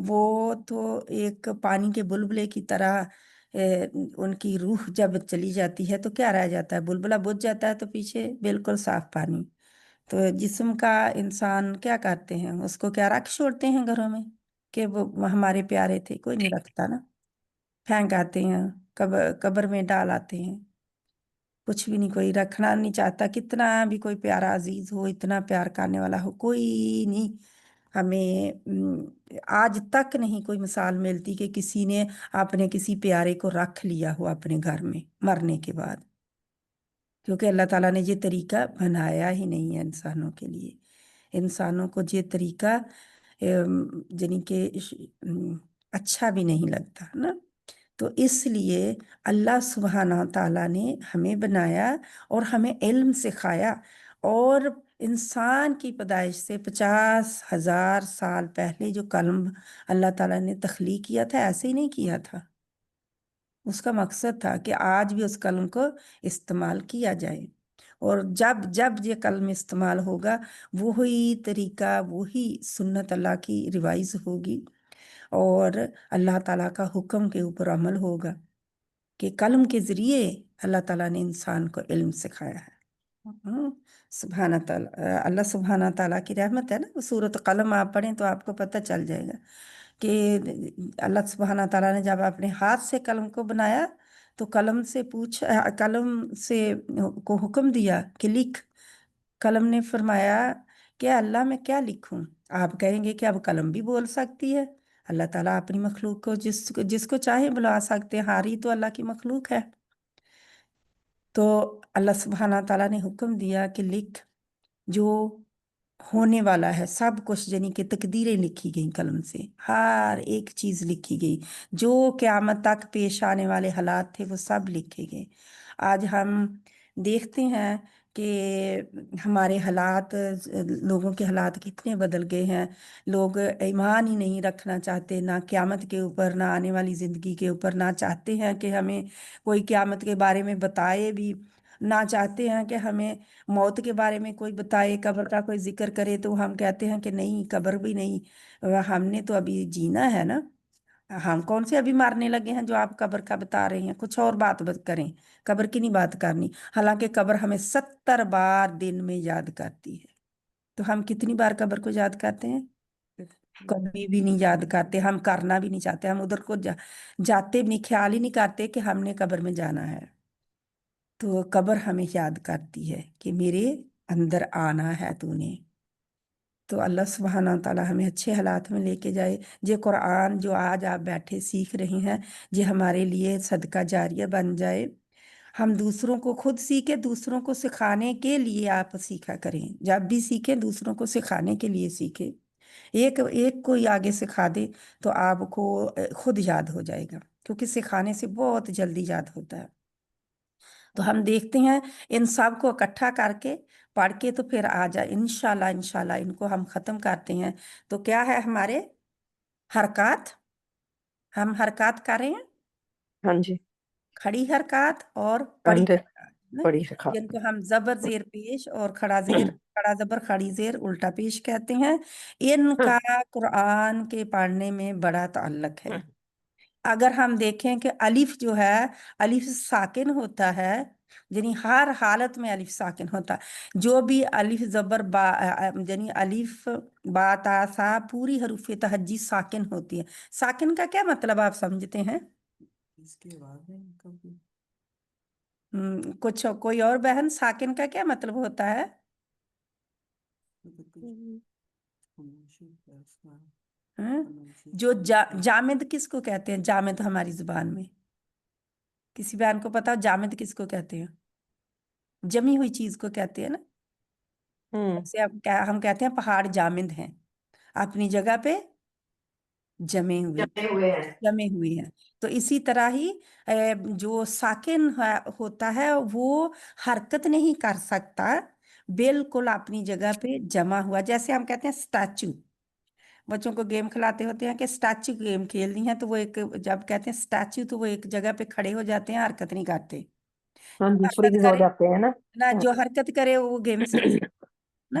وہ تو ایک پانی کے بلبلے کی طرح ان کی روح جب چلی جاتی ہے تو کیا رہ جاتا ہے؟ بلبلہ بجھ جاتا ہے تو پیچھے بالکل صاف پانی۔ تو جسم کا انسان کیا کرتے ہیں؟ اس کو کیا رکھ چھوڑتے ہیں گھروں میں کہ وہ ہمارے پیارے تھے؟ کوئی نہیں رکھتا نا، پھینک آتے ہیں، قبر میں ڈال آتے ہیں، کچھ بھی نہیں، کوئی رکھنا نہیں چاہتا، کتنا بھی کوئی پیارا عزیز ہو، اتنا پیار کرنے والا ہو، کوئی نہیں۔ ہمیں آج تک نہیں کوئی مثال ملتی کہ کسی نے اپنے کسی پیارے کو رکھ لیا ہو اپنے گھر میں مرنے کے بعد، کیونکہ اللہ تعالیٰ نے یہ طریقہ بنایا ہی نہیں ہے انسانوں کے لیے۔ انسانوں کو یہ طریقہ یعنی کہ اچھا بھی نہیں لگتا نا۔ تو اس لیے اللہ سبحانہ تعالیٰ نے ہمیں بنایا اور ہمیں علم سکھایا، اور انسان کی پیدائش سے 50,000 سال پہلے جو قلم اللہ تعالیٰ نے تخلیق کیا تھا، ایسے ہی نہیں کیا تھا۔ اس کا مقصد تھا کہ آج بھی اس قلم کو استعمال کیا جائے، اور جب جب یہ قلم استعمال ہوگا، وہی طریقہ، وہی سنت اللہ کی ریوائز ہوگی، اور اللہ تعالیٰ کا حکم کے اوپر عمل ہوگا، کہ قلم کے ذریعے اللہ تعالیٰ نے انسان کو علم سکھایا ہے۔ سبحانہ تعالیٰ، اللہ سبحانہ تعالیٰ کی رحمت ہے نا۔ وہ سورۃ قلم آپ پڑھیں تو آپ کو پتہ چل جائے گا کہ اللہ سبحانہ تعالیٰ نے جب اپنے ہاتھ سے قلم کو بنایا تو قلم سے کو حکم دیا کہ لکھ۔ قلم نے فرمایا کہ اللہ میں کیا لکھوں؟ آپ کہیں گے کہ اب قلم بھی بول سکتی ہے۔ اللہ تعالیٰ اپنی مخلوق کو جس کو چاہے بلا سکتے ہیں، ہاری تو اللہ کی مخلوق ہے۔ تو اللہ سبحانہ تعالیٰ نے حکم دیا کہ لکھ، جو ہونے والا ہے سب کچھ، یعنی کہ تقدیریں لکھی گئیں قلم سے، ہر ایک چیز لکھی گئی، جو قیامت تک پیش آنے والے حالات تھے وہ سب لکھے گئے۔ آج ہم دیکھتے ہیں کہ ہمارے حالات، لوگوں کے حالات کتنے بدل گئے ہیں۔ لوگ ایمان ہی نہیں رکھنا چاہتے، نہ قیامت کے اوپر، نہ آنے والی زندگی کے اوپر، نہ چاہتے ہیں کہ ہمیں کوئی قیامت کے بارے میں بتائے بھی، نہ چاہتے ہیں کہ ہمیں موت کے بارے میں کوئی بتائے، قبر کا کوئی ذکر کرے تو ہم کہتے ہیں کہ نہیں، قبر بھی نہیں، ہم نے تو ابھی جینا ہے نا، ہم کون سے ابھی مارنے لگے ہیں جو آپ قبر کا بتا رہے ہیں؟ کچھ اور بات کریں، قبر کی نہیں بات کرنی۔ حالانکہ قبر ہمیں 70 بار دن میں یاد کرتی ہے، تو ہم کتنی بار قبر کو یاد کرتے ہیں؟ کبھی بھی نہیں یاد کرتے، ہم کرنا بھی نہیں چاہتے، ہم ادھر کو جاتے بھی نہیں، خیال ہی نہیں کرتے کہ ہم نے قبر میں جانا ہے۔ تو قبر ہمیں یاد کرتی ہے کہ میرے اندر آنا ہے تو نے۔ تو اللہ سبحانہ تعالیٰ ہمیں اچھے حالات میں لے کے جائے۔ یہ قرآن جو آج آپ بیٹھے سیکھ رہے ہیں، یہ ہمارے لیے صدقہ جاریہ بن جائے۔ ہم دوسروں کو خود سیکھیں، دوسروں کو سکھانے کے لیے آپ سیکھا کریں، جب بھی سیکھیں دوسروں کو سکھانے کے لیے سیکھیں۔ ایک ایک کوئی آگے سکھا دے تو آپ کو خود یاد ہو جائے گا، کیونکہ سکھانے سے بہت جلدی یاد ہوتا ہے۔ تو ہم دیکھتے ہیں ان سب کو اکٹھا کر کے پڑھ کے، تو پھر آ جائے انشاءاللہ ان کو ہم ختم کرتے ہیں۔ تو کیا ہے ہمارے حرکات؟ ہم حرکات کر رہے ہیں، ہاں جی، کھڑی حرکات اور پڑی اندر حرکات نا، بڑی رکھا۔ جن کو ہم زبر زیر پیش اور کھڑا زیر، کھڑا زبر کھڑی زیر الٹا پیش کہتے ہیں۔ ان کا قرآن کے پڑھنے میں بڑا تعلق ہے۔ اگر ہم دیکھیں کہ الف جو ہے، الف ساکن ہوتا ہے، یعنی ہر حالت میں الف ساکن ہوتا ہے۔ جو بھی الف زبر با، یعنی الف با تا سا، پوری حروف تہجی ساکن ہوتی ہے۔ ساکن کا کیا مطلب آپ سمجھتے ہیں؟ اس کے بعد کبھی کچھ کوئی اور بہن، ساکن کا کیا مطلب ہوتا ہے؟ ہاں؟ جو جامد کس کو کہتے ہیں؟ جامد ہماری زبان میں کسی بہن کو پتا ہو جامد کس کو کہتے ہیں؟ جمی ہوئی چیز کو کہتے ہیں نا۔ جیسے ہم کہتے ہیں پہاڑ جامد ہیں، اپنی جگہ پہ جمے ہوئے، جمے ہوئے ہیں۔ تو اسی طرح ہی جو ساکن ہوتا ہے وہ حرکت نہیں کر سکتا، بالکل اپنی جگہ پہ جمع ہوا۔ جیسے ہم کہتے ہیں سٹیچو، بچوں کو گیم کھلاتے ہوتے ہیں کہ سٹیچو گیم کھیلنی ہے، تو وہ ایک، جب کہتے ہیں سٹیچو تو وہ ایک جگہ پہ کھڑے ہو جاتے ہیں، حرکت نہیں کرتے۔ ہاں جی، حرکت فریز ہو کرے جاتے ہیں نا۔ نا، جو حرکت کرے وہ گیم سیکھ نا۔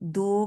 2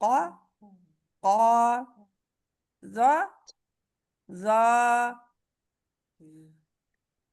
qa, qa, za, za,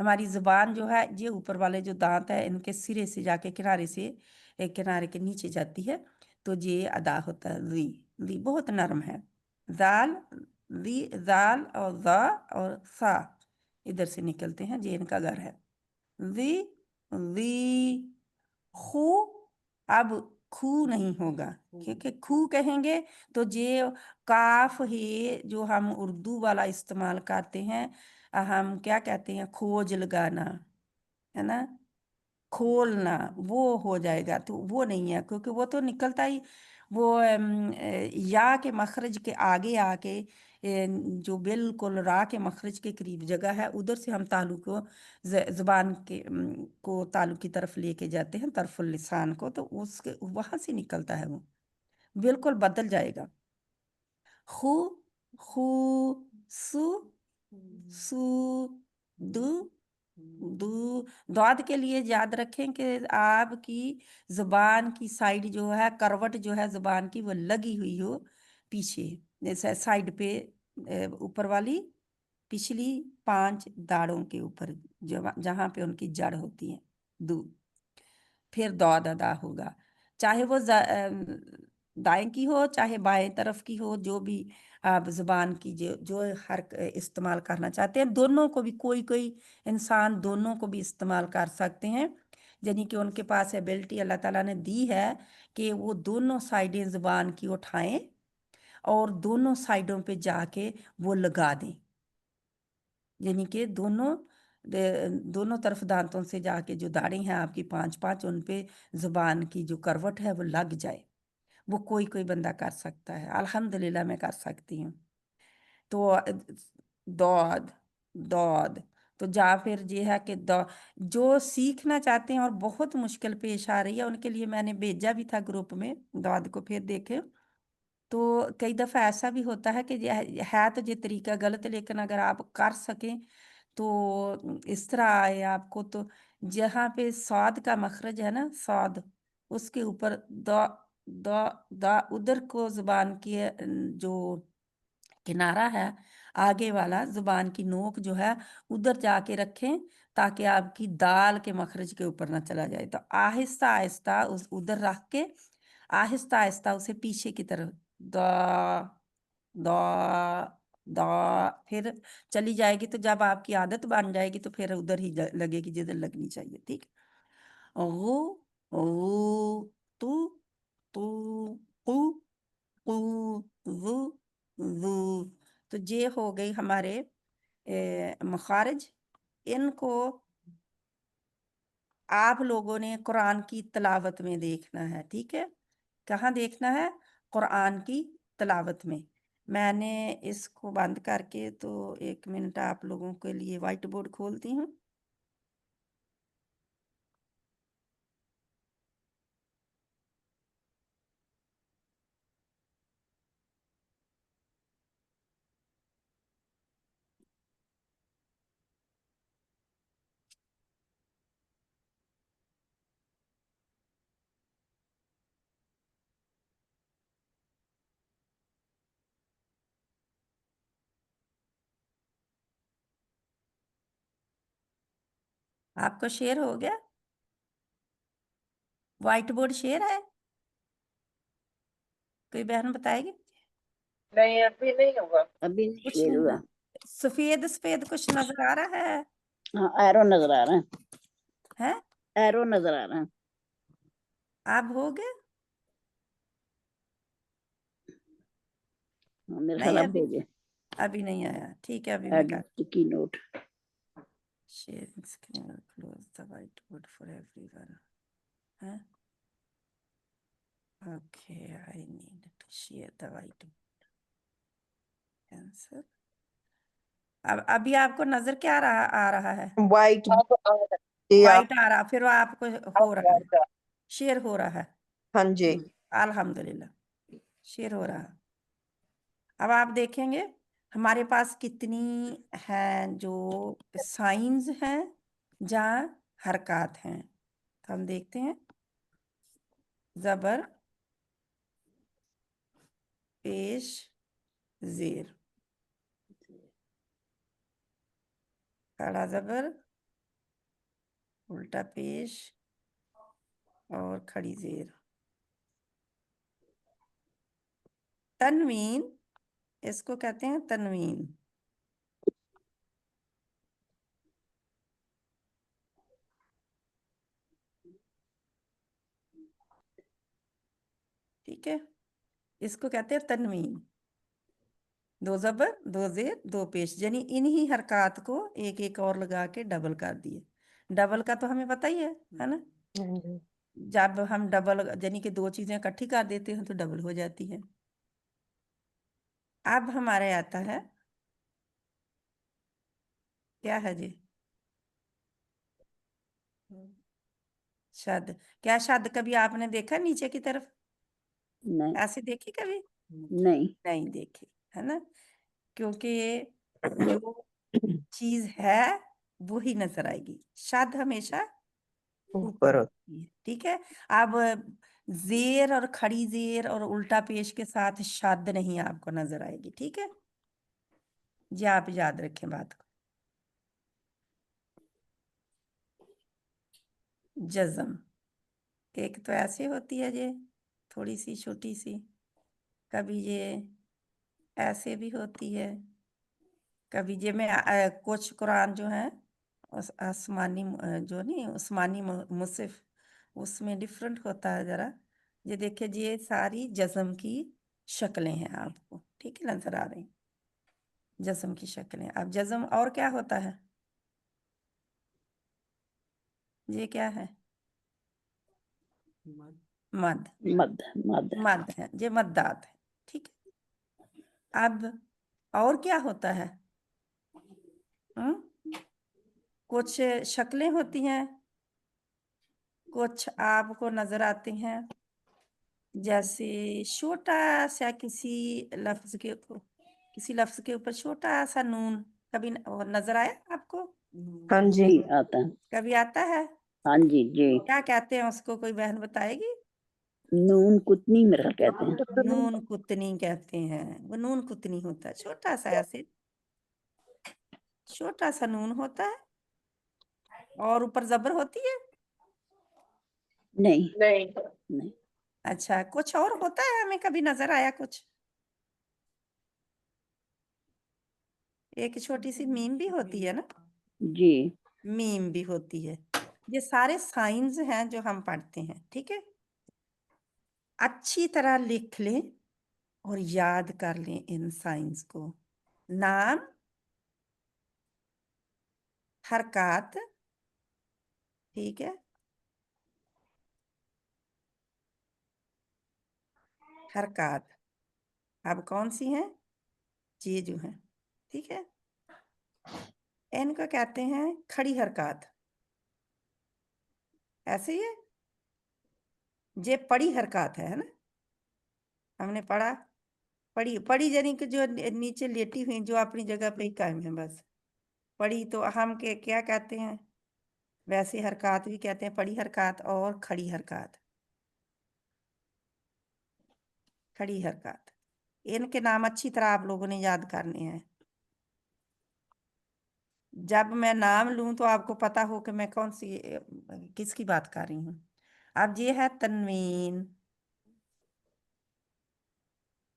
ہماری زبان جو ہے یہ اوپر والے جو دانت ہے ان کے سرے سے جا کے کنارے سے کنارے کے نیچے جاتی ہے تو یہ ادا ہوتا ہے ذی. ذی بہت نرم ہے. زال ذی زال اور ذا اور سا ادھر سے نکلتے ہیں، یہ ان کا گھر ہے. ذی ذی خو اب کھو نہیں ہوگا کیونکہ کھو کہیں گے تو یہ کاف ہے جو ہم اردو والا استعمال کرتے ہیں، ہم کیا کہتے ہیں کھوج لگانا ہے نا، کھولنا، وہ ہو جائے گا تو وہ نہیں ہے کیونکہ وہ تو نکلتا ہی وہ یا کے مخرج کے آگے آ کے جو بالکل را کے مخرج کے قریب جگہ ہے ادھر سے ہم تالو کو زبان کے کو تالو کی طرف لے کے جاتے ہیں، طرف اللسان کو، تو اس کے وہاں سے نکلتا ہے وہ بالکل بدل جائے گا. خو خو سو سو دو دو. دعد کے لیے یاد رکھیں کہ آپ کی زبان کی سائڈ جو ہے کروٹ جو ہے زبان کی وہ لگی ہوئی ہو پیچھے، جیسے سائڈ پہ اوپر والی پچھلی 5 داڑوں کے اوپر جہاں پہ ان کی جڑ ہوتی ہے. دو پھر دعد ادا ہوگا، چاہے وہ دائیں کی ہو چاہے بائیں طرف کی ہو، جو بھی آپ زبان کی جو ہر استعمال کرنا چاہتے ہیں، دونوں کو بھی کوئی انسان دونوں کو بھی استعمال کر سکتے ہیں، یعنی کہ ان کے پاس ایبلٹی اللہ تعالیٰ نے دی ہے کہ وہ دونوں سائڈیں زبان کی اٹھائیں اور دونوں سائڈوں پہ جا کے وہ لگا دیں، یعنی کہ دونوں طرف دانتوں سے جا کے جو داڑیں ہیں آپ کی 5 ان پہ زبان کی جو کروٹ ہے وہ لگ جائے. وہ کوئی بندہ کر سکتا ہے، الحمدللہ میں کر سکتی ہوں. تو دود دود تو جا پھر یہ ہے کہ جو سیکھنا چاہتے ہیں اور بہت مشکل پیش آ رہی ہے ان کے لیے میں نے بھیجا بھی تھا گروپ میں، دود کو پھر دیکھیں تو کئی دفعہ ایسا بھی ہوتا ہے کہ ہے تو یہ طریقہ غلط، لیکن اگر آپ کر سکیں تو اس طرح آئے آپ کو، تو جہاں پہ صاد کا مخرج ہے نا صاد، اس کے اوپر دا دا دا ادھر کو زبان کی جو کنارہ ہے آگے والا زبان کی نوک جو ہے ادھر جا کے رکھیں تاکہ آپ کی دال کے مخرج کے اوپر نہ چلا جائے. تو آہستہ آہستہ ادھر رکھ کے آہستہ آہستہ اسے پیچھے کی طرف دا دا دا پھر چلی جائے گی، تو جب آپ کی عادت بن جائے گی تو پھر ادھر ہی لگے گی جدھر لگنی چاہیے. ٹھیک. غو غو تو تو قو قو ذو ذو. تو یہ ہو گئی ہمارے مخارج. ان کو آپ لوگوں نے قرآن کی تلاوت میں دیکھنا ہے. ٹھیک ہے، کہاں دیکھنا ہے؟ قرآن کی تلاوت میں. میں نے اس کو بند کر کے تو 1 منٹ آپ لوگوں کے لیے وائٹ بورڈ کھولتی ہوں. آپ کو شیئر ہو گیا؟ وائٹ بورڈ شیئر ہے؟ کوئی بہن بتائے گی؟ نہیں ابھی نہیں ہوگا. ابھی نہیں کچھ شیئر ہوا. سفید سفید کچھ نظر آ رہا ہے؟ ہاں ایرو نظر آ رہا ہے، ہے ایرو نظر آ رہا ہے. آپ ہو گئے؟ میرے خیال نہیں اب ہو گئے. ابھی نہیں آیا. ٹھیک ہے، ابھی میں ایڈ کر کی note. Sharing screen close the white board for every one. Okay I need to share the white board. Cancel. ابھی آپ کو نظر کیا آ رہا ہے؟ وائٹ اب آ رہا ہے. وائٹ آ رہا، پھر وہ آپ کو ہو اب رہا ہے، آ رہا ہے. شیئر ہو رہا ہے. ہاں جی. الحمدللہ شیئر ہو رہا. اب آپ دیکھیں گے ہمارے پاس کتنی ہیں جو سائنز ہیں جہاں حرکات ہیں. تو ہم دیکھتے ہیں زبر پیش زیر، کھڑا زبر الٹا پیش اور کھڑی زیر. تنوین، اس کو کہتے ہیں تنوین. ٹھیک ہے، اس کو کہتے ہیں تنوین. 2 زبر 2 زیر 2 پیش، یعنی انہی حرکات کو ایک ایک اور لگا کے ڈبل کر دیے. ڈبل کا تو ہمیں پتہ ہی ہے نا. جب ہم ڈبل یعنی کہ 2 چیزیں اکٹھی کر دیتے ہیں تو ڈبل ہو جاتی ہیں. اب ہمارے آتا ہے کیا ہے جی؟ شد. کیا شد کبھی آپ نے دیکھا نیچے کی طرف؟ نہیں ایسے دیکھی کبھی؟ نہیں نہیں دیکھی ہے نا، کیونکہ جو چیز ہے وہی نظر آئے گی. شد ہمیشہ اوپر ہوتی ہے. ٹھیک ہے، اب زیر اور کھڑی زیر اور الٹا پیش کے ساتھ شد نہیں آپ کو نظر آئے گی. ٹھیک ہے جی، آپ یاد رکھیں بات کو. جزم ایک تو ایسے ہوتی ہے یہ تھوڑی سی چھوٹی سی، کبھی یہ ایسے بھی ہوتی ہے، کبھی یہ میں کچھ قرآن جو ہیں آسمانی جو نہیں عثمانی مصحف اس میں ڈفرینٹ ہوتا ہے ذرا. یہ دیکھیں یہ ساری جزم کی شکلیں ہیں آپ کو. ٹھیک ہے نظر آ رہی ہیں جزم کی شکلیں. اب جزم اور کیا ہوتا ہے؟ یہ کیا ہے؟ مد. مد مد مد ہے، یہ مدات ہے. ٹھیک ہے، اب اور کیا ہوتا ہے؟ کچھ شکلیں ہوتی ہیں، کچھ آپ کو نظر آتے ہیں جیسے چھوٹا سا کسی لفظ کے اوپر چھوٹا سا نون. کبھی نظر آیا آپ کو؟ ہاں جی. جی آتا ہے. کبھی آتا ہے؟ ہاں جی جی. کیا کہتے ہیں اس کو، کوئی بہن بتائے گی؟ نون کتنی میرا کہتے ہیں. نون کتنی کہتے ہیں. وہ نون کتنی ہوتا ہے، چھوٹا سا ایسے چھوٹا سا نون ہوتا ہے اور اوپر زبر ہوتی ہے. نہیں نہیں نہیں. اچھا کچھ اور ہوتا ہے ہمیں کبھی نظر آیا کچھ؟ ایک چھوٹی سی میم بھی ہوتی ہے نا. جی میم بھی ہوتی ہے. یہ سارے سائنز ہیں جو ہم پڑھتے ہیں. ٹھیک ہے، اچھی طرح لکھ لیں اور یاد کر لیں ان سائنز کو. نام، حرکات، ٹھیک ہے، حرکات اب کون سی ہیں؟ یہ جو ہیں. ٹھیک ہے، ان کو کہتے ہیں کھڑی حرکات. ایسے ہی ہے، یہ پڑی حرکات ہے نا. ہم نے پڑھا پڑی یعنی کہ جو نیچے لیٹی ہوئی جو اپنی جگہ پہ ہی قائم ہے بس. پڑی تو ہم کے کیا کہتے ہیں؟ ویسے حرکات بھی کہتے ہیں پڑی حرکات اور کھڑی حرکات. کھڑی حرکات ان کے نام اچھی طرح آپ لوگوں نے یاد کرنے ہیں. جب میں نام لوں تو آپ کو پتا ہو کہ میں کون سی کس کی بات کر رہی ہوں. اب یہ ہے تنوین.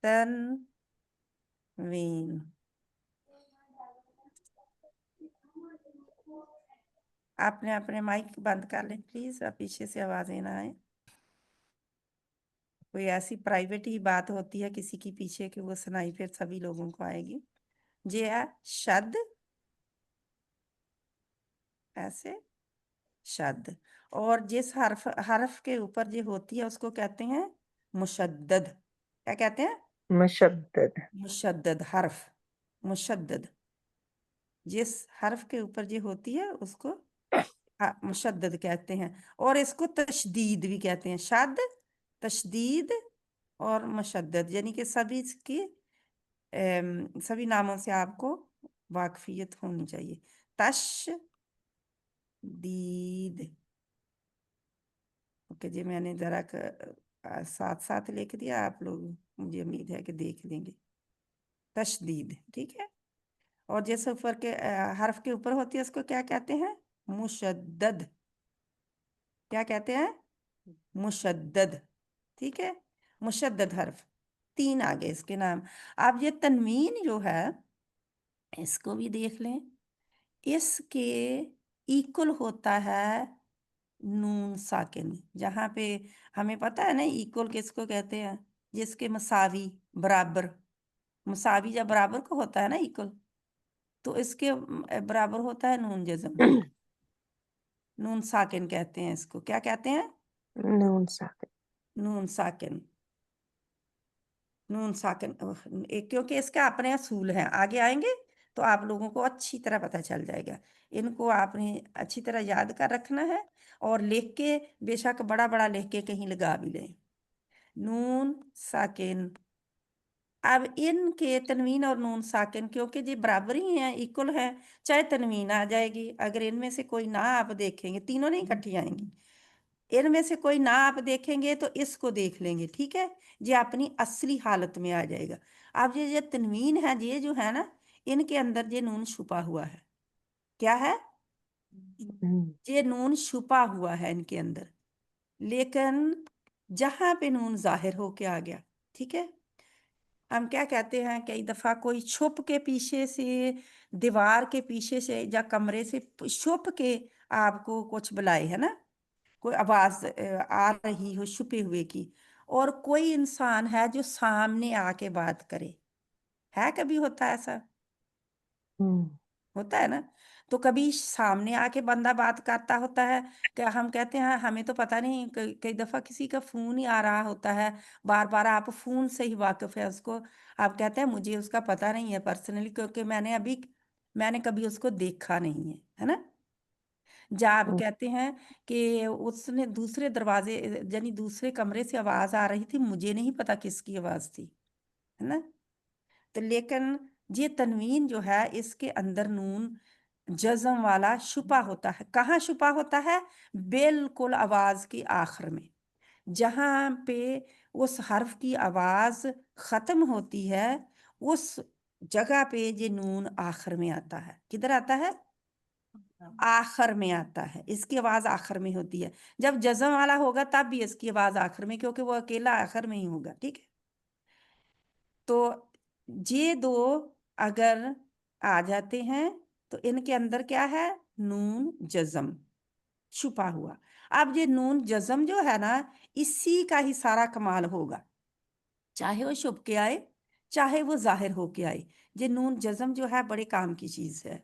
تنوین آپ نے اپنے مائک بند کر لیں پلیز، پیچھے سے آوازیں نہ آئیں. کوئی ایسی پرائیویٹ ہی بات ہوتی ہے کسی کی پیچھے کہ وہ سنائی پھر سبھی لوگوں کو آئے گی. یہ ہے شد، ایسے شد. اور جس حرف کے اوپر یہ ہوتی ہے اس کو کہتے ہیں مشدد. کیا کہتے ہیں؟ مشدد. مشدد حرف. مشدد جس حرف کے اوپر یہ ہوتی ہے اس کو مشدد کہتے ہیں. اور اس کو تشدید بھی کہتے ہیں. شد، تشدید اور مشدد، یعنی کہ سبھی کی سبھی ناموں سے آپ کو واقفیت ہونی چاہیے. تشدید اوکے جی، میں نے ذرا ساتھ ساتھ لکھ دیا، آپ لوگ مجھے امید ہے کہ دیکھ لیں گے. تشدید. ٹھیک ہے، اور جس اوپر کے حرف کے اوپر ہوتی ہے اس کو کیا کہتے ہیں؟ مشدد. کیا کہتے ہیں؟ مشدد. ٹھیک ہے، مشدد حرف. 3 آگے اس کے نام. اب یہ تنوین جو ہے اس کو بھی دیکھ لیں. اس کے ایکول ہوتا ہے نون ساکن. جہاں پہ ہمیں پتہ ہے نا ایکول کس کو کہتے ہیں؟ جس کے مساوی، برابر. مساوی جب برابر کو ہوتا ہے نا ایکول، تو اس کے برابر ہوتا ہے نون جزم. نون ساکن کہتے ہیں اس کو. کیا کہتے ہیں؟ نون ساکن. نون ساکن. نون ساکن. کیونکہ اس کا اپنے اصول ہیں، آگے آئیں گے تو آپ لوگوں کو اچھی طرح پتہ چل جائے گا. ان کو آپ نے اچھی طرح یاد کر رکھنا ہے، اور لکھ کے بے شک بڑا بڑا لکھ کے کہیں لگا بھی لیں. نون ساکن. اب ان کے تنوین اور نون ساکن کیونکہ یہ برابر ہی ہیں، ایکول ہیں، چاہے تنوین آ جائے گی. اگر ان میں سے کوئی نہ آپ دیکھیں گے، تینوں نہیں اکٹھی آئیں گی، ان میں سے کوئی نہ آپ دیکھیں گے تو اس کو دیکھ لیں گے. ٹھیک ہے، یہ اپنی اصلی حالت میں آ جائے گا. اب یہ تنوین ہے، یہ جو ہے نا، ان کے اندر یہ نون چھپا ہوا ہے. کیا ہے؟ یہ نون چھپا ہوا ہے ان کے اندر، لیکن جہاں پہ نون ظاہر ہو کے آ گیا. ٹھیک ہے، ہم کیا کہتے ہیں، کئی دفعہ کوئی چھپ کے پیچھے سے، دیوار کے پیچھے سے یا کمرے سے چھپ کے آپ کو کچھ بلائے، ہے نا، کوئی آواز آ رہی ہو چھپے ہوئے کی، اور کوئی انسان ہے جو سامنے آ کے بات کرے. ہے کبھی ہوتا ہے ایسا؟ ہوتا ہے نا. تو کبھی سامنے آ کے بندہ بات کرتا ہوتا ہے کہ ہم کہتے ہیں ہمیں تو پتہ نہیں، کئی دفعہ کسی کا فون ہی آ رہا ہوتا ہے بار بار. آپ فون سے ہی واقف ہے اس کو، آپ کہتے ہیں مجھے اس کا پتہ نہیں ہے پرسنلی، کیونکہ میں نے کبھی اس کو دیکھا نہیں ہے، ہے نا. جب آپ کہتے ہیں کہ اس نے دوسرے دروازے یعنی دوسرے کمرے سے آواز آ رہی تھی، مجھے نہیں پتا کس کی آواز تھی، ہے نا. تو لیکن یہ تنوین جو ہے اس کے اندر نون جزم والا چھپا ہوتا ہے. کہاں چھپا ہوتا ہے؟ بالکل آواز کی آخر میں، جہاں پہ اس حرف کی آواز ختم ہوتی ہے اس جگہ پہ یہ نون آخر میں آتا ہے. کدھر آتا ہے؟ آخر میں آتا ہے. اس کی آواز آخر میں ہوتی ہے. جب جزم والا ہوگا تب بھی اس کی آواز آخر میں، کیونکہ وہ اکیلا آخر میں ہی ہوگا. ٹھیک ہے، تو یہ دو اگر آ جاتے ہیں تو ان کے اندر کیا ہے؟ نون جزم چھپا ہوا. اب یہ نون جزم جو ہے نا، اسی کا ہی سارا کمال ہوگا، چاہے وہ چھپ کے آئے چاہے وہ ظاہر ہو کے آئے. یہ نون جزم جو ہے بڑے کام کی چیز ہے.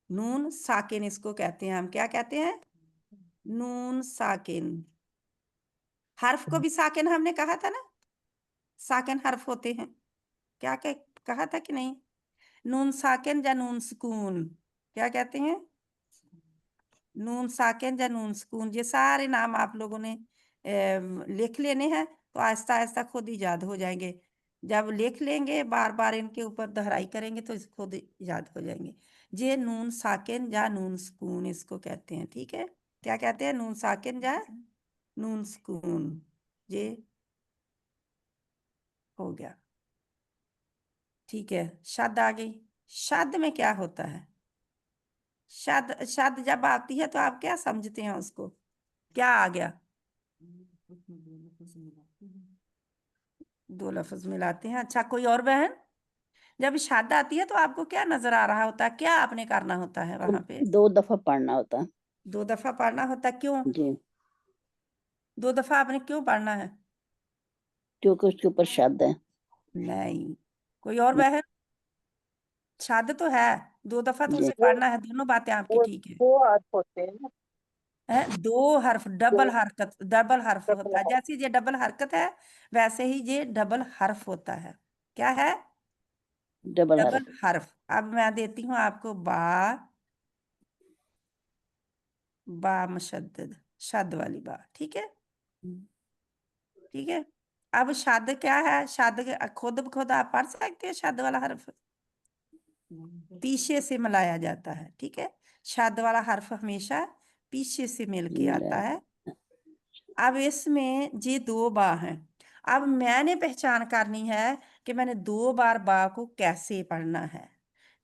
نون ساکن اس کو کہتے ہیں. ہم کیا کہتے ہیں؟ نون ساکن. حرف کو بھی ساکن ہم نے کہا تھا نا، ساکن حرف ہوتے ہیں. کیا کہا تھا کہ نہیں؟ نون ساکن یا نون سکون، کیا کہتے ہیں؟ نون ساکن یا نون سکون. یہ سارے نام آپ لوگوں نے لکھ لینے ہیں تو آہستہ آہستہ خود ایجاد ہو جائیں گے. جب لکھ لیں گے بار بار ان کے اوپر دہرائی کریں گے تو خود ایجاد ہو جائیں گے. یہ نون ساکن یا نون سکون اس کو کہتے ہیں. ٹھیک ہے، کیا کہتے ہیں؟ نون ساکن یا نون سکون. یہ ہو گیا. ٹھیک ہے، شد آ گئی. شد میں کیا ہوتا ہے؟ شد جب آتی ہے تو آپ کیا سمجھتے ہیں اس کو؟ کیا آ گیا؟ 2 لفظ ملاتے ہیں. اچھا، کوئی اور بہن؟ جب شد آتی ہے تو آپ کو کیا نظر آ رہا ہوتا ہے؟ کیا آپ نے کرنا ہوتا ہے وہاں پہ؟ 2 دفعہ پڑھنا ہوتا. 2 دفعہ پڑھنا ہوتا ہے. کیوں جی، 2 دفعہ آپ نے کیوں پڑھنا ہے؟ کیونکہ اس کے اوپر شد ہے. نہیں. کوئی اور بہن؟ شد تو ہے، 2 دفعہ تو جی، اسے پڑھنا ہے. دونوں باتیں آپ کی وہ ٹھیک ہے. 2 حرف ہوتے ہیں نا. 2 حرف، ڈبل دو حرکت، ڈبل حرف ڈبل ہوتا ہے. حرف. جیسے یہ ڈبل حرکت ہے ویسے ہی یہ ڈبل حرف ہوتا ہے. کیا ہے؟ ڈبل ڈبل حرف. حرف. اب میں دیتی ہوں آپ کو با مشدد، شد والی با. ٹھیک ہے، ٹھیک ہے. اب شد کیا ہے؟ شد خود آپ پڑھ سکتے ہیں. شد والا حرف پیچھے سے ملایا جاتا ہے. ٹھیک ہے، شد والا حرف ہمیشہ پیچھے سے مل کے آتا ہے. اب اس میں یہ 2 با ہیں. اب میں نے پہچان کرنی ہے کہ میں نے 2 بار با کو کیسے پڑھنا ہے.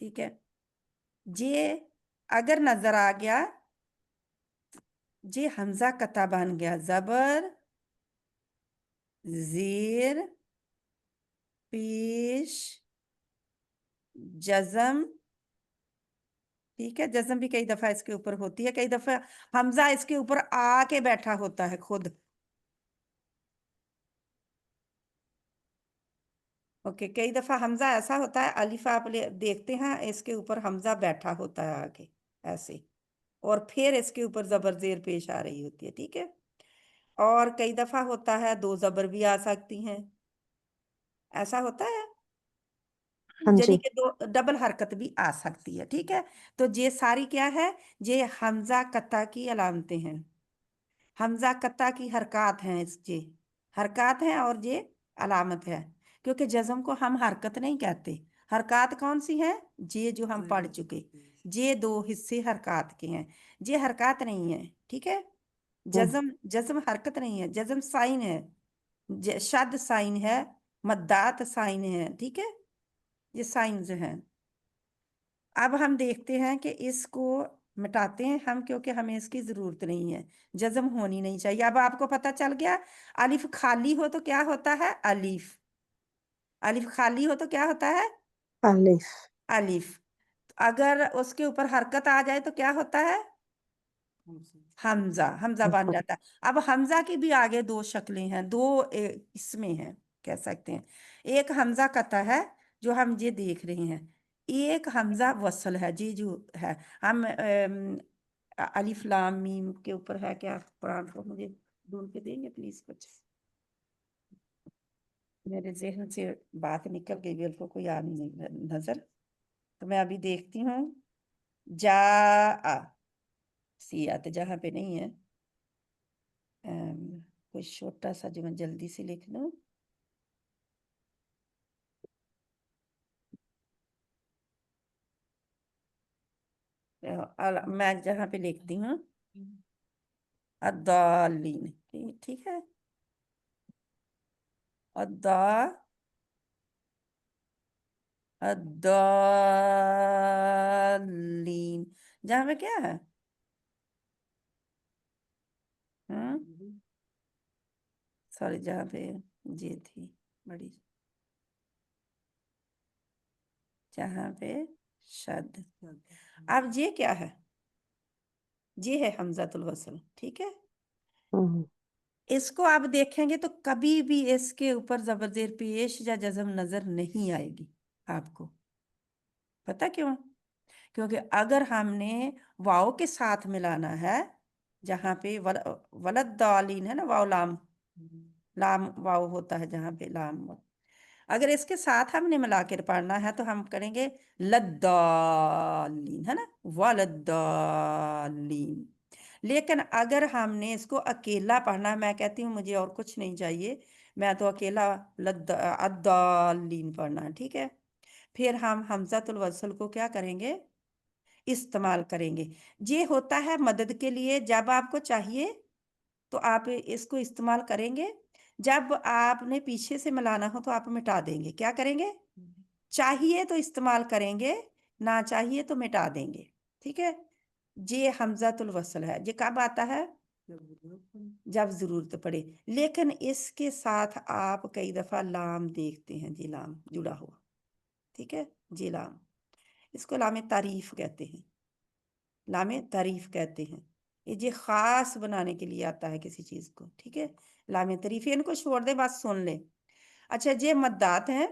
ٹھیک ہے جے اگر نظر آ گیا جے حمزہ قطع بن گیا زبر زیر پیش جزم ٹھیک ہے جزم بھی کئی دفعہ اس کے اوپر ہوتی ہے کئی دفعہ حمزہ اس کے اوپر آ کے بیٹھا ہوتا ہے خود اوکے کئی دفعہ حمزہ ایسا ہوتا ہے الف آپ دیکھتے ہیں اس کے اوپر حمزہ بیٹھا ہوتا ہے آگے ایسے اور پھر اس کے اوپر زبر زیر پیش آ رہی ہوتی ہے ٹھیک ہے اور کئی دفعہ ہوتا ہے دو زبر بھی آ سکتی ہیں ایسا ہوتا ہے ہاں یعنی جی کہ دو ڈبل حرکت بھی آ سکتی ہے ٹھیک ہے تو یہ ساری کیا ہے یہ حمزہ قطع کی علامتیں ہیں حمزہ قطع کی حرکات ہیں اس کے حرکات ہیں اور یہ علامت ہے کیونکہ جزم کو ہم حرکت نہیں کہتے حرکات کون سی ہیں یہ جو ہم پڑھ چکے یہ دو حصے حرکات کے ہیں یہ حرکات نہیں ہے ٹھیک ہے جزم حرکت نہیں ہے جزم سائن ہے شد سائن ہے مدات سائن ہے ٹھیک ہے یہ سائنز ہیں اب ہم دیکھتے ہیں کہ اس کو مٹاتے ہیں ہم کیونکہ ہمیں اس کی ضرورت نہیں ہے جزم ہونی نہیں چاہیے اب آپ کو پتہ چل گیا الف خالی ہو تو کیا ہوتا ہے الف خالی ہو تو کیا ہوتا ہے الف الف اگر اس کے اوپر حرکت آ جائے تو کیا ہوتا ہے حمزہ بن جاتا ہے اب حمزہ کی بھی آگے دو شکلیں ہیں دو اس میں ہیں کہہ سکتے ہیں ایک حمزہ قطع ہے جو ہم یہ دیکھ رہے ہیں ایک حمزہ وصل ہے جی جو ہے ہم الف لام میم کے اوپر ہے کیا قرآن کو مجھے ڈھونڈ کے دیں گے پلیز کچھ میرے ذہن سے بات نکل گئی بالکل کوئی آ نہیں نظر تو میں ابھی دیکھتی ہوں جا سیات جہاں پہ نہیں ہے کوئی چھوٹا سا جو میں جلدی سے لکھ لوں میں جہاں پہ لکھتی ہوں الضالین ٹھیک ہے الضالین جہاں پہ کیا ہے سوری جہاں پہ جی تھی بڑی جہاں پہ شد اب یہ کیا ہے یہ ہے حمزۃ الوصل ٹھیک ہے اس کو آپ دیکھیں گے تو کبھی بھی اس کے اوپر زبر زیر پیش یا جزم نظر نہیں آئے گی آپ کو پتہ کیوں کیونکہ اگر ہم نے واؤ کے ساتھ ملانا ہے جہاں پہ ولدالین ہے نا واؤ لام واؤ ہوتا ہے جہاں پہ لام اگر اس کے ساتھ ہم نے ملا کر پڑھنا ہے تو ہم کریں گے لدالین ہے نا ولدالین لیکن اگر ہم نے اس کو اکیلا پڑھنا میں کہتی ہوں مجھے اور کچھ نہیں چاہیے میں تو اکیلا الضالین پڑھنا ہے ٹھیک ہے پھر ہم حمزۃ الوصل کو کیا کریں گے استعمال کریں گے یہ ہوتا ہے مدد کے لیے جب آپ کو چاہیے تو آپ اس کو استعمال کریں گے جب آپ نے پیچھے سے ملانا ہو تو آپ مٹا دیں گے کیا کریں گے چاہیے تو استعمال کریں گے نہ چاہیے تو مٹا دیں گے ٹھیک ہے یہ حمزۃ الوصل ہے یہ کب آتا ہے جب ضرورت پڑے لیکن اس کے ساتھ آپ کئی دفعہ لام دیکھتے ہیں جی لام جڑا ہوا ٹھیک ہے جی لام اس کو لام تعریف کہتے ہیں لام تعریف کہتے ہیں یہ خاص بنانے کے لیے آتا ہے کسی چیز کو ٹھیک ہے لام تعریف ان کو چھوڑ دے بس سن لیں اچھا یہ مدات ہیں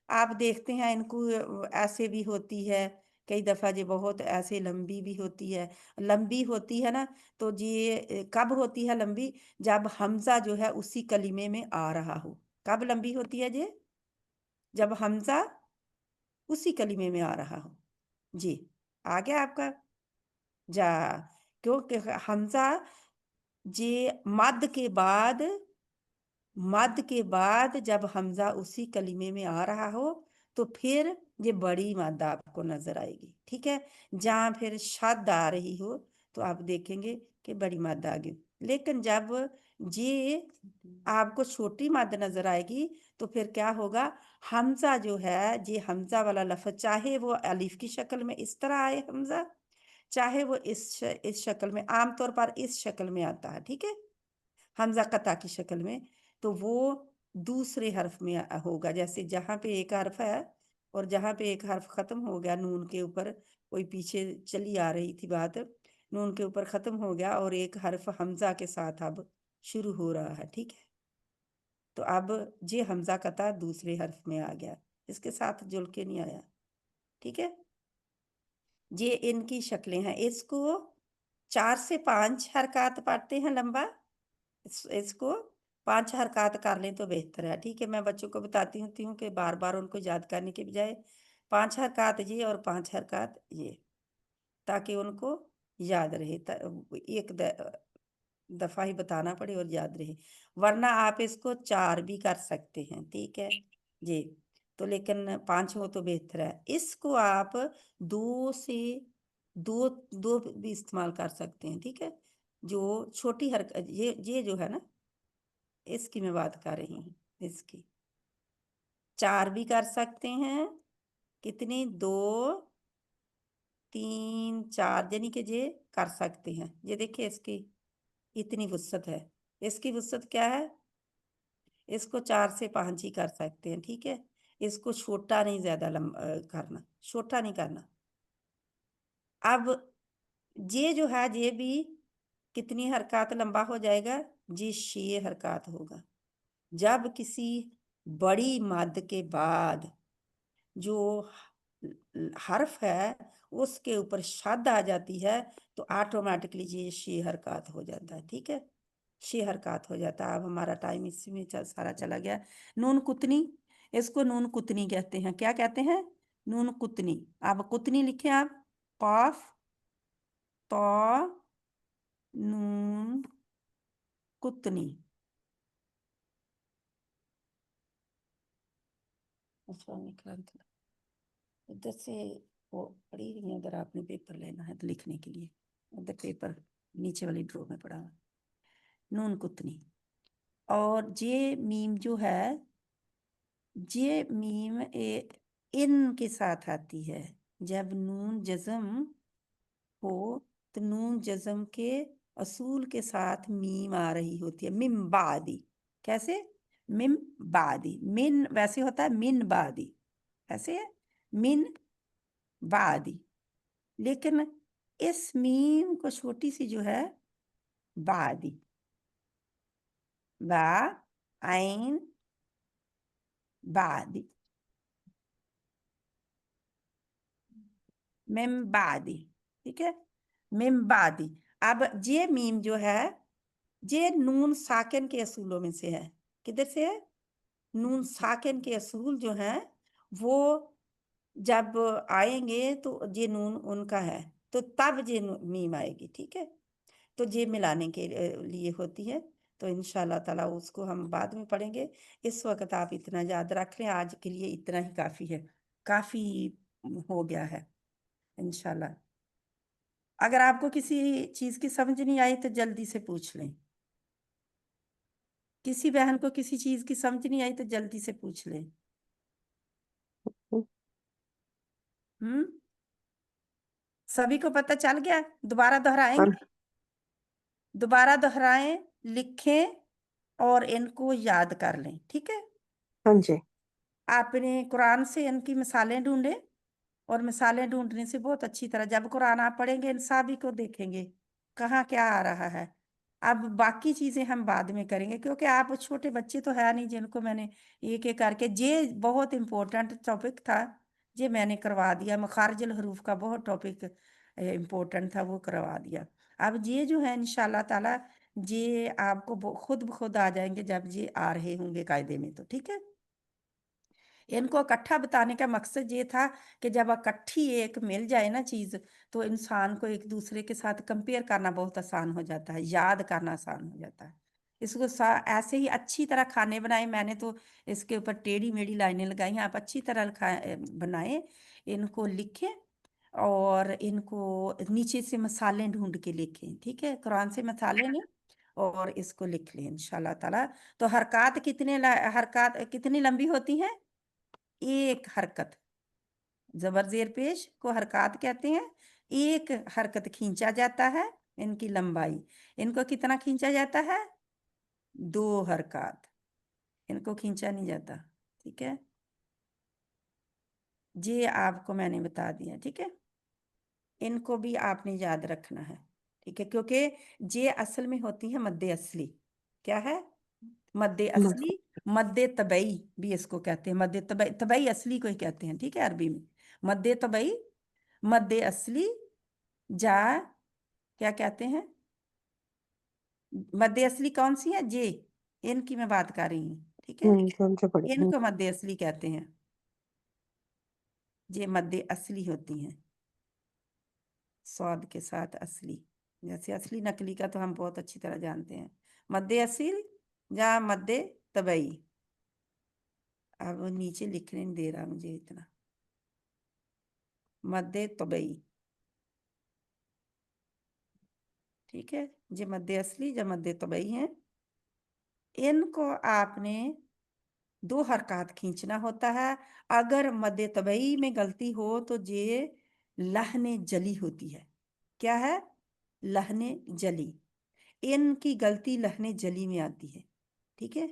آپ دیکھتے ہیں ان کو ایسے بھی ہوتی ہے کئی دفعہ یہ بہت ایسے لمبی بھی ہوتی ہے نا تو یہ کب ہوتی ہے لمبی جب حمزہ جو ہے اسی کلمے میں آ رہا ہو کب لمبی ہوتی ہے یہ جب حمزہ اسی کلمے میں آ رہا ہو جی آ گیا آپ کا جا کیونکہ حمزہ یہ مد کے بعد جب حمزہ اسی کلمے میں آ رہا ہو تو پھر یہ بڑی مد آپ کو نظر آئے گی ٹھیک ہے جہاں پھر شد آ رہی ہو تو آپ دیکھیں گے کہ بڑی مد آ گئی لیکن جب یہ آپ کو چھوٹی مد نظر آئے گی تو پھر کیا ہوگا، حمزہ جو ہے یہ حمزہ والا لفظ چاہے وہ الف کی شکل میں اس طرح آئے حمزہ، چاہے وہ اس شکل میں، عام طور پر اس شکل میں آتا ہے، ٹھیک ہے، حمزہ قطع کی شکل میں، تو وہ دوسرے حرف میں ہوگا، جیسے جہاں پہ ایک حرف ہے اور جہاں پہ ایک حرف ختم ہو گیا، نون کے اوپر کوئی پیچھے چلی آ رہی تھی بات، نون کے اوپر ختم ہو گیا اور ایک حرف حمزہ کے ساتھ اب شروع ہو رہا ہے، ٹھیک ہے، تو اب یہ حمزہ قطع دوسرے حرف میں آ گیا، اس کے ساتھ جل کے نہیں آیا، ٹھیک ہے، یہ ان کی شکلیں ہیں، اس کو 4 سے 5 حرکات پڑھتے ہیں لمبا، اس کو 5 حرکات کر لیں تو بہتر ہے، ٹھیک ہے، میں بچوں کو بتاتی ہوں کہ بار بار ان کو یاد کرنے کے بجائے 5 حرکات یہ اور 5 حرکات یہ، تاکہ ان کو یاد رہے، ایک دفعہ ہی بتانا پڑے اور یاد رہے، ورنہ آپ اس کو 4 بھی کر سکتے ہیں، ٹھیک ہے جی، تو لیکن 5 ہو تو بہتر ہے، اس کو آپ 2 بھی استعمال کر سکتے ہیں، ٹھیک ہے، جو چھوٹی حرکت یہ جو ہے نا، اس کی میں بات کر رہی ہوں، اس کی 4 بھی کر سکتے ہیں، کتنی 2 3 4 یعنی کہ یہ کر سکتے ہیں، یہ دیکھیں اس کی اتنی وسعت ہے، اس کی وسعت کیا ہے، اس کو 4 سے 5 ہی کر سکتے ہیں، ٹھیک ہے، اس کو چھوٹا نہیں زیادہ کرنا، چھوٹا نہیں کرنا، اب یہ جو ہے یہ بھی کتنی حرکات لمبا ہو جائے گا، جی 6 حرکات ہوگا، جب کسی بڑی مد کے بعد جو حرف ہے اس کے اوپر شد آ جاتی ہے تو آٹومیٹکلی یہ 6 حرکات ہو جاتا ہے، ٹھیک ہے، 6 حرکات ہو جاتا ہے، اب ہمارا ٹائم اسی میں سارا چلا گیا، نون قطنی، اس کو نون قطنی کہتے ہیں، کیا کہتے ہیں، نون قطنی، اب قطنی لکھیں آپ، قاف طا نون قطنی، ادھر سے وہ پڑھی رہی ہیں، اگر آپ نے پیپر لینا ہے تو لکھنے کے لیے ادھر پیپر نیچے والی ڈرو میں پڑا ہوا، نون قطنی، اور یہ میم جو ہے یہ میم ان کے ساتھ آتی ہے، جب نون جزم ہو تو نون جزم کے اصول کے ساتھ میم آ رہی ہوتی ہے، من بعدی، کیسے، من بعدی، من ویسے ہوتا ہے من بعدی، ایسے ہے من بعدی، لیکن اس میم کو چھوٹی سی جو ہے بعدی، با عین بعدی، من بعدی، ٹھیک ہے، من بعدی، اب یہ میم جو ہے یہ نون ساکن کے اصولوں میں سے ہے، کدھر سے ہے، نون ساکن کے اصول جو ہیں وہ جب آئیں گے تو یہ نون ان کا ہے تو تب یہ میم آئے گی، ٹھیک ہے، تو یہ ملانے کے لیے ہوتی ہے، تو انشاءاللہ تعالیٰ اس کو ہم بعد میں پڑھیں گے، اس وقت آپ اتنا یاد رکھ لیں، آج کے لیے اتنا ہی کافی ہے، کافی ہو گیا ہے انشاءاللہ، اگر آپ کو کسی چیز کی سمجھ نہیں آئی تو جلدی سے پوچھ لیں، کسی بہن کو کسی چیز کی سمجھ نہیں آئی تو جلدی سے پوچھ لیں، سبھی کو پتہ چل گیا، دوبارہ دہرائیں ہاں گے، دوبارہ دہرائیں، لکھیں اور ان کو یاد کر لیں، ٹھیک ہے، ہاں جی آپ نے قرآن سے ان کی مثالیں ڈھونڈیں، اور مثالیں ڈھونڈنے سے بہت اچھی طرح جب قرآن آپ پڑھیں گے ان سبھی کو دیکھیں گے کہاں کیا آ رہا ہے، اب باقی چیزیں ہم بعد میں کریں گے کیونکہ آپ چھوٹے بچے تو ہے نہیں جن کو میں نے ایک ایک کر کے، یہ بہت امپورٹنٹ ٹاپک تھا، یہ میں نے کروا دیا، مخارج الحروف کا بہت ٹاپک امپورٹنٹ تھا، وہ کروا دیا، اب یہ جو ہے انشاءاللہ تعالیٰ یہ آپ کو خود بخود آ جائیں گے جب یہ آ رہے ہوں گے قاعدے میں، تو ٹھیک ہے، ان کو اکٹھا بتانے کا مقصد یہ تھا کہ جب اکٹھی ایک مل جائے نا چیز تو انسان کو ایک دوسرے کے ساتھ کمپیئر کرنا بہت آسان ہو جاتا ہے، یاد کرنا آسان ہو جاتا ہے، اس کو ایسے ہی اچھی طرح کھانے بنائیں، میں نے تو اس کے اوپر ٹیڑھی میڑھی لائنیں لگائی ہیں، آپ اچھی طرح بنائیں، ان کو لکھیں اور ان کو نیچے سے مسالے ڈھونڈ کے لکھیں، ٹھیک ہے، قرآن سے مسالے لیں اور اس کو لکھ لیں انشاءاللہ تعالی. تو حرکات حرکات کتنی لمبی ہوتی ہیں؟ ایک حرکت. زبر زیر پیش کو حرکات کہتے ہیں. ایک حرکت کھینچا جاتا ہے. ان کی لمبائی ان کو کتنا کھینچا جاتا ہے؟ 2 حرکات. ان کو کھینچا نہیں جاتا. ٹھیک ہے، یہ آپ کو میں نے بتا دیا. ٹھیک ہے، ان کو بھی آپ نے یاد رکھنا ہے. ٹھیک ہے، کیونکہ یہ اصل میں ہوتی ہے مد اصلی. کیا ہے؟ مد اصلی. مد طبعی بھی اس کو کہتے ہیں. مد طبعی اصلی کو ہی کہتے ہیں. ٹھیک ہے، عربی میں مد طبعی، مد اصلی، جا کیا کہتے ہیں؟ مد اصلی کون سی ہے؟ جے، ان کی میں بات کر رہی ہوں. ٹھیک ہے، جو بڑے ان کو مد اصلی کہتے ہیں. یہ مد اصلی ہوتی ہیں صاد کے ساتھ اصلی. جیسے اصلی نقلی کا تو ہم بہت اچھی طرح جانتے ہیں. مد اصل یا مد طبعی. اب نیچے لکھنے نہیں دے رہا مجھے اتنا. مد طبعی. ٹھیک ہے، یہ مد اصلی یا مد طبعی ہیں. ان کو آپ نے 2 حرکات کھینچنا ہوتا ہے. اگر مد طبعی میں غلطی ہو تو یہ لحن جلی ہوتی ہے. کیا ہے؟ لحن جلی. ان کی غلطی لحن جلی میں آتی ہے. ٹھیک ہے،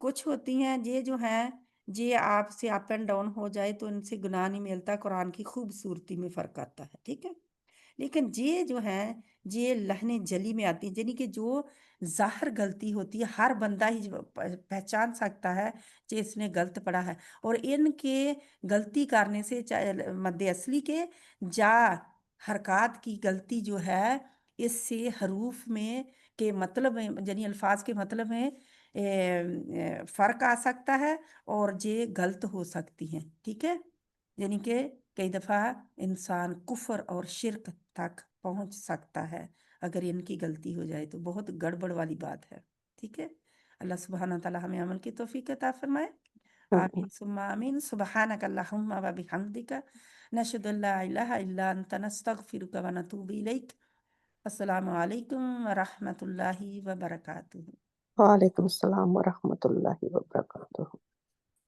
کچھ ہوتی ہیں یہ جو ہیں یہ آپ سے اپ اینڈ ڈاؤن ہو جائے تو ان سے گناہ نہیں ملتا. قرآن کی خوبصورتی میں فرق آتا ہے. ٹھیک ہے، لیکن یہ جو ہیں یہ لحن جلی میں آتی ہیں، یعنی کہ جو ظاہر غلطی ہوتی ہے ہر بندہ ہی پہچان سکتا ہے کہ اس نے غلط پڑھا ہے. اور ان کے غلطی کرنے سے چاہے مد اصلی کے جا حرکات کی غلطی جو ہے اس سے حروف میں کے مطلب میں یعنی الفاظ کے مطلب میں فرق آ سکتا ہے اور یہ غلط ہو سکتی ہیں. ٹھیک ہے، یعنی کہ کئی دفعہ انسان کفر اور شرک تک پہنچ سکتا ہے اگر ان کی غلطی ہو جائے تو. بہت گڑبڑ والی بات ہے. ٹھیک ہے، اللہ سبحانہ تعالی ہمیں عمل کی توفیق عطا فرمائے. آمین ثم آمین. سبحانک اللہم و بحمدک نشہد ان لا الہ الا انت نستغفرک و نتوب الیک. السلام علیکم ورحمۃ اللہ وبرکاتہ. وعلیکم السلام ورحمۃ اللہ وبرکاتہ.